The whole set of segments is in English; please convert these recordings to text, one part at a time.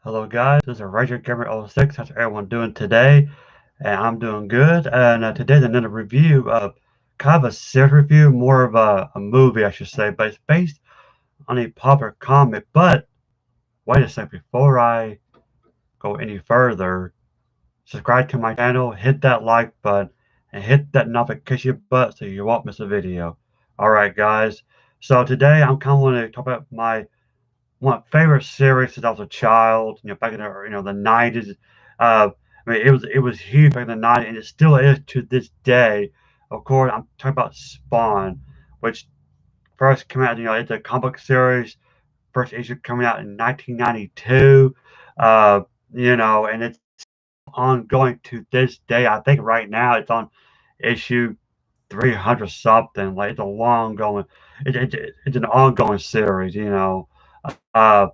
Hello guys, this is Ranger Gamer 06. How's everyone doing today? And I'm doing good. And today's another review of kind of a series review, more of a movie, I should say, but it's based on a popular comic. But wait a second, before I go any further, subscribe to my channel, hit that like button, and hit that notification button so you won't miss a video. Alright guys, so today I'm kind of want to talk about my favorite series since I was a child, back in the 90s. I mean, it was huge back in the 90s, and it still is to this day. Of course, I'm talking about Spawn, which first came out, it's a comic book series, first issue coming out in 1992. Uh, and it's ongoing to this day. I think right now it's on issue 300 something. Like it's a long going, it's an ongoing series. Uh,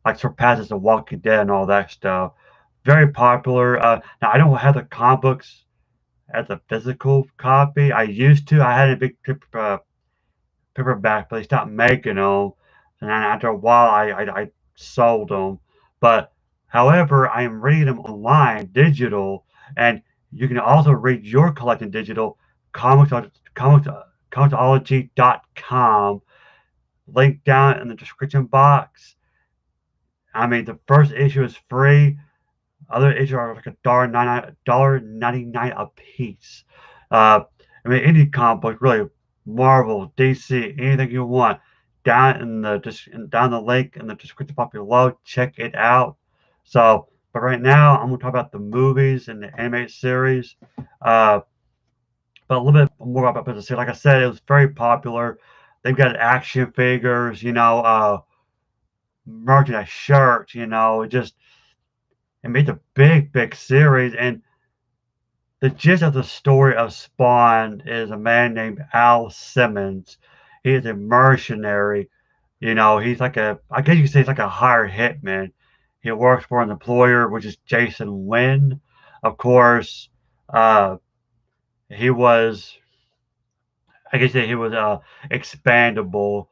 like surpasses The Walking Dead and all that stuff. Very popular. Now I don't have the comic books as a physical copy. I used to. I had a big paperback, but they stopped making them, and then after a while, I sold them. But however, I am reading them online, digital, and you can also read your collection digital. Comics, comics, Comicsology.com. Link down in the description box. I mean, the first issue is free. Other issues are like $1.99 a piece. Uh, I mean, any comic book, really, Marvel, DC, anything you want, down the link in the description box below. Check it out. So, but right now, I'm gonna talk about the movies and the animated series. Uh, but a little bit more about the series. Like I said, it was very popular. They've got action figures, merchandise shirts. It made a big, big series. And the gist of the story of Spawn is a man named Al Simmons. He is a mercenary. He's like I guess you could say he's like a hired hitman. He works for an employer, which is Jason Wynn. Of course, uh, he was, I guess he was expandable.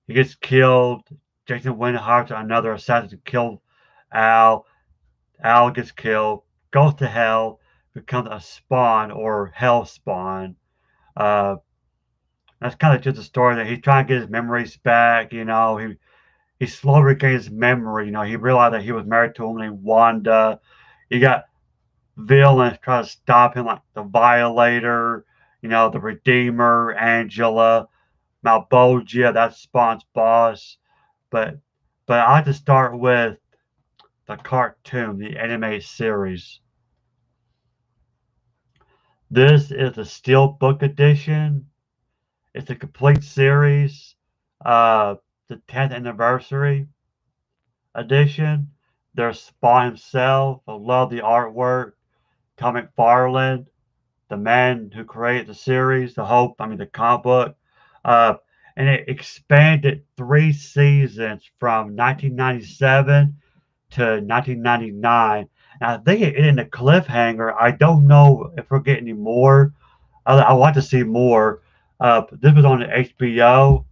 He gets killed. Jason Wynn hires another assassin to kill Al. Al gets killed, goes to hell, becomes a spawn or hell spawn. Uh, that's kind of just a story that he's trying to get his memories back. He slowly regains his memory. He realized that he was married to a woman named Wanda. He got villains trying to stop him, like the Violator, the Redeemer, Angela, Malbolgia, that's Spawn's boss. But I like to start with the cartoon, the anime series. This is the Steelbook edition. It's a complete series. The 10th anniversary edition. There's Spawn himself. I love the artwork. Tom McFarlane, the man who created the series, the comic book. Uh, and it expanded 3 seasons from 1997 to 1999. And I think it ended in a cliffhanger. I don't know if we're getting any more. I want to see more. This was on the HBO.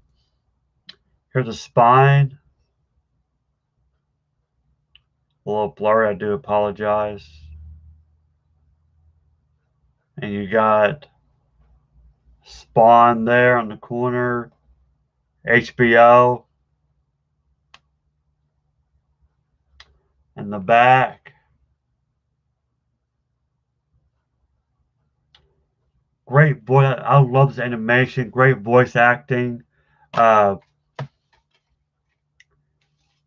Here's a spine. A little blurry. I do apologize. And you got Spawn there on the corner. HBO in the back. Great voice. I love this animation. Great voice acting. Uh,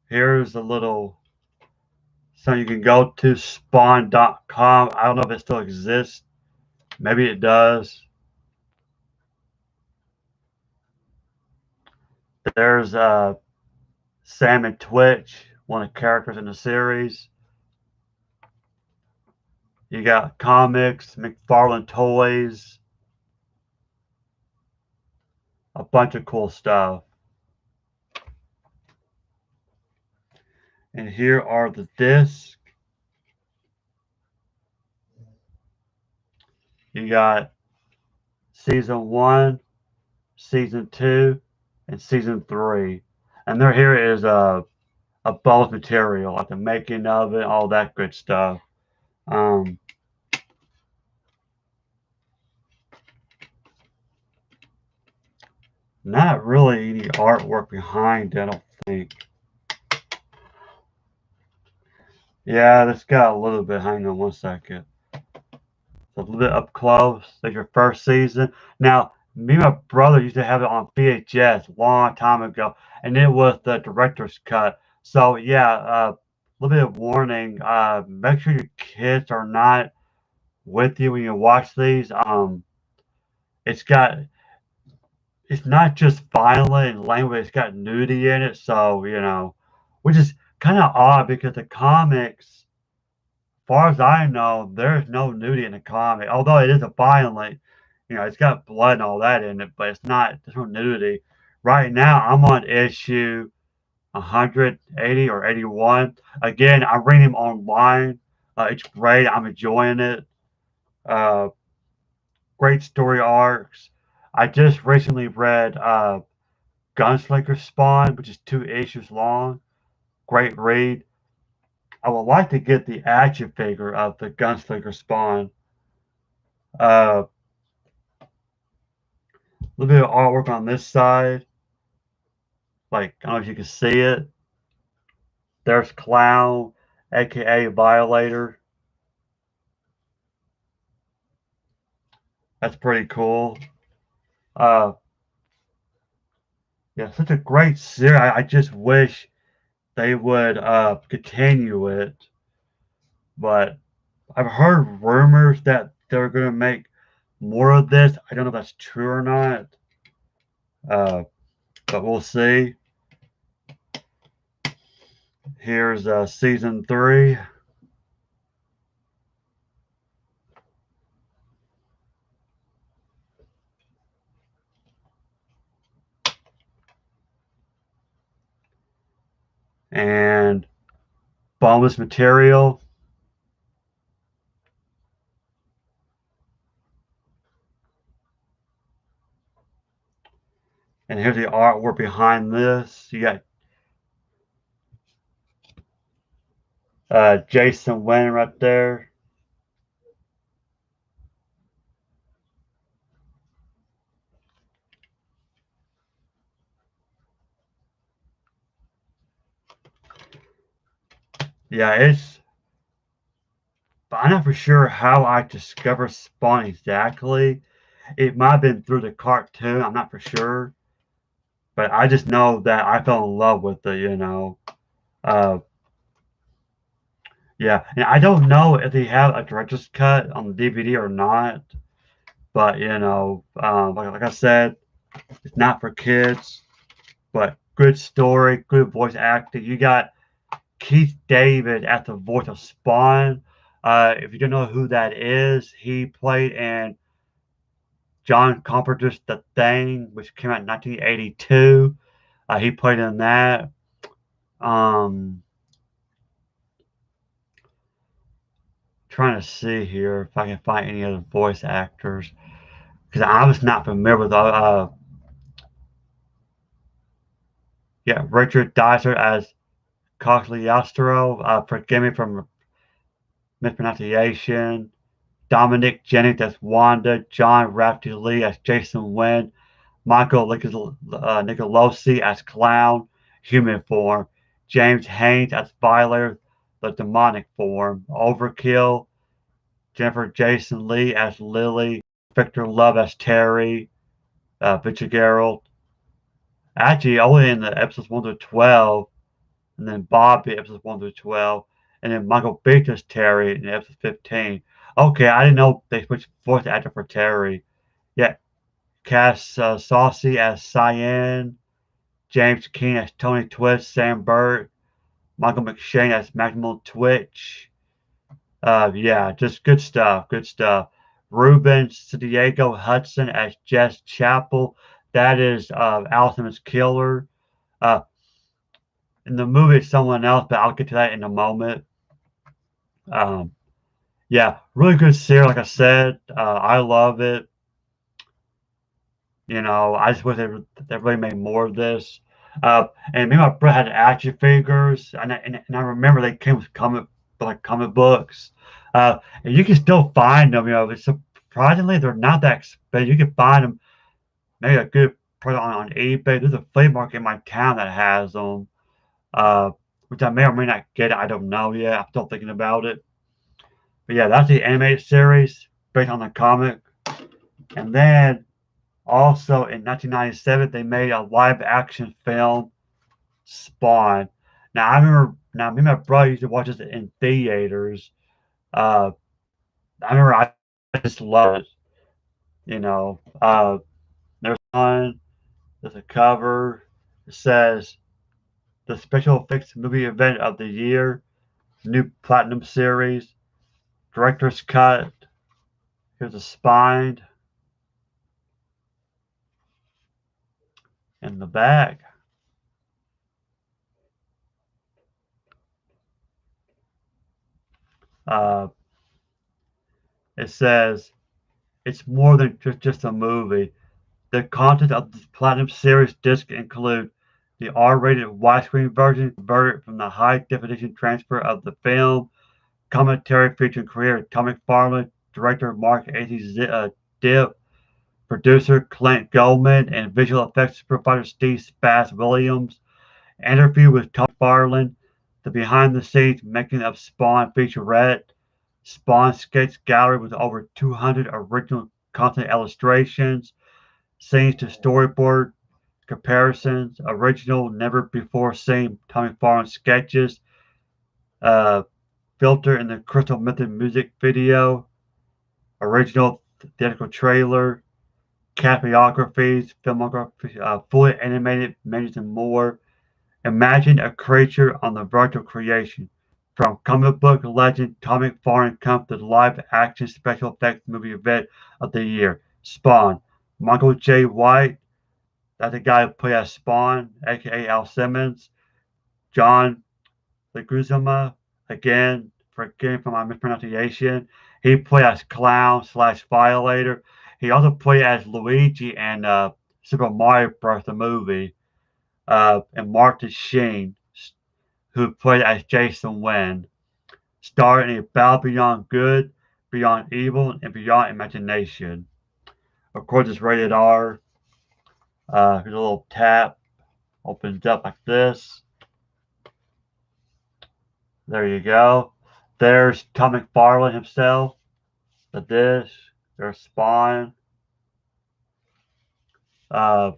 Here's a little. So you can go to spawn.com. I don't know if it still exists. Maybe it does. There's Sam and Twitch, one of the characters in the series. You got comics, McFarlane toys, a bunch of cool stuff. And here are the discs. You got season 1, season 2, and season 3. And there here is bonus material, like the making of it, all that good stuff. Um, Not really any artwork behind it, I don't think. Yeah, this got a little bit. Hang on one second. A little bit up close. Like your first season. Now, me and my brother used to have it on VHS a long time ago, and it was the director's cut. So yeah, a little bit of warning. Make sure your kids are not with you when you watch these. It's got it's not just violent and language. It's got nudity in it. So which is kind of odd because the comics, far as I know, there's no nudity in the comic. Although it is a violent, it's got blood and all that in it, but there's no nudity. Right now, I'm on issue 180 or 81. Again, I'm reading them online. It's great. I'm enjoying it. Uh, Great story arcs. I just recently read Gunslinger Spawn, which is 2 issues long. Great read. I would like to get the action figure of the Gunslinger Spawn. A little bit of artwork on this side. Like, I don't know if you can see it. There's Clown, aka Violator. That's pretty cool. Uh, yeah, such a great series. I just wish they would continue it. But I've heard rumors that they're going to make more of this. I don't know if that's true or not. Uh, but we'll see. Here's season 3. And bonus material. And here's the artwork behind this. You got Jason Wynn right there. Yeah, but I'm not for sure how I discovered Spawn exactly. It might have been through the cartoon. I'm not for sure. But I just know that I fell in love with it. Uh, yeah, and I don't know if they have a director's cut on the DVD or not. But like I said, it's not for kids. But good story, good voice acting. You got Keith David as the voice of Spawn. If you don't know who that is, he played in John Carpenter's The Thing, which came out in 1982. He played in that. Um, Trying to see here if I can find any other voice actors because I was not familiar with. Yeah, Richard Dicer as Cogliostro. Forgive me for mispronunciation. Dominic Jennings as Wanda. John Rafferty Lee as Jason Wynn. Michael Nicolosi as Clown, human form. James Haynes as Violator, the demonic form. Overkill. Jennifer Jason Lee as Lily. Victor Love as Terry. Fitzgerald. Actually, only in the episodes 1 to 12, and then Bobby episodes 1 to 12, and then Michael Bates as Terry in episode 15. Okay, I didn't know they switched voice actor for Terry. Yeah, Cass Saucy as Cyan, James Keene as Tony Twist, Sam Burt, Michael McShane as Maximum Twitch. Yeah, just good stuff. Good stuff. Ruben Diego Hudson as Jess Chapel. That is Allison's killer. Uh, in the movie, it's someone else, but I'll get to that in a moment. Um, yeah, really good series. Like I said, I love it. I just wish they really made more of this. And me and my brother had action figures, and I remember they came with comic books. And you can still find them. It's surprisingly they're not that expensive. You can find them maybe a good price on eBay. There's a flea market in my town that has them, uh, which I may or may not get. I don't know yet. I'm still thinking about it. But yeah, that's the animated series based on the comic. And then also in 1997, they made a live action film, Spawn. Now I remember. Now me and my brother used to watch this in theaters. Uh, I remember I just loved it. You know, there's one. There's a cover. It says the special effects movie event of the year, new platinum series, director's cut. Here's a spine in the back. Uh, it says it's more than just a movie. The content of the Platinum Series disc include the R-rated widescreen version converted from the high-definition transfer of the film, commentary featuring creator Tom McFarlane, director Mark Dibb, producer Clint Goldman, and visual effects provider Steve Spass Williams. Interview with Tom McFarlane, the behind-the-scenes making of Spawn featurette, Spawn sketch gallery with over 200 original content illustrations, scenes to storyboard comparisons, original, never before seen Tommy McFarlane sketches, uh, filter in the Crystal Method music video, original theatrical trailer, capiographies, filmography, fully animated menus, and more. Imagine a creature on the verge of creation. From comic book legend Tommy McFarlane comes the live action special effects movie event of the year, Spawn. Michael J. White, that's the guy who played as Spawn, aka Al Simmons. John Leguizamo, again, forgive me for my mispronunciation. He played as Clown slash Violator. He also played as Luigi in Super Mario Bros. The movie. And Martin Sheen, who played as Jason Wynn, starring in a battle beyond good, beyond evil, and beyond imagination. Of course, it's rated R. Here's a little tap, opens up like this. There you go. There's Tom McFarlane himself, the dish, there's Spawn. Uh,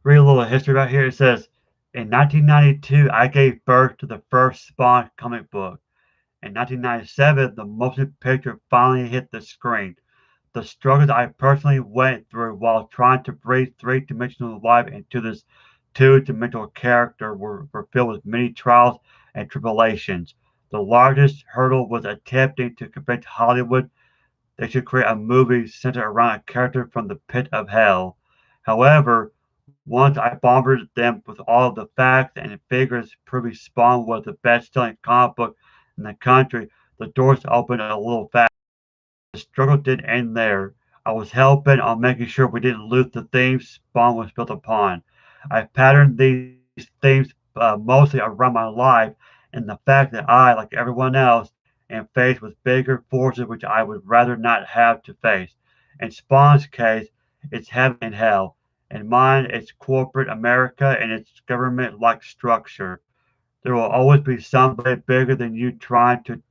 Read a little history right here. It says, in 1992, I gave birth to the first Spawn comic book. In 1997, the motion picture finally hit the screen. The struggles I personally went through while trying to breathe three-dimensional life into this two-dimensional character were filled with many trials and tribulations. The largest hurdle was attempting to convince Hollywood they should create a movie centered around a character from the pit of hell. However, once I bombarded them with all of the facts and figures proving Spawn was the best-selling comic book in the country, the doors opened a little fast. The struggle didn't end there. I was hell-bent on making sure we didn't lose the themes Spawn was built upon. I patterned these themes mostly around my life and the fact that I, like everyone else, am faced with bigger forces which I would rather not have to face. In Spawn's case, it's heaven and hell. In mine, it's corporate America and its government-like structure. There will always be somebody bigger than you trying to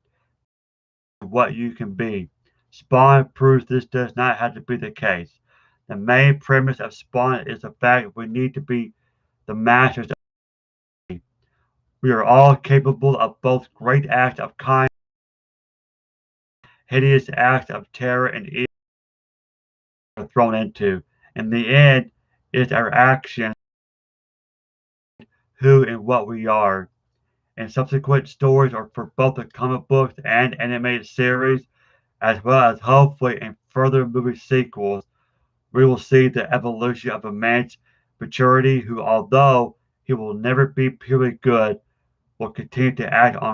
what you can be. Spawn proves this does not have to be the case. The main premise of Spawn is the fact we need to be the masters. We are all capable of both great acts of kindness, hideous acts of terror, and evil are thrown into. In the end, it's our actions, who and what we are. And subsequent stories are for both the comic books and animated series, as well as hopefully in further movie sequels. We will see the evolution of a man's maturity who, although he will never be purely good, will continue to act on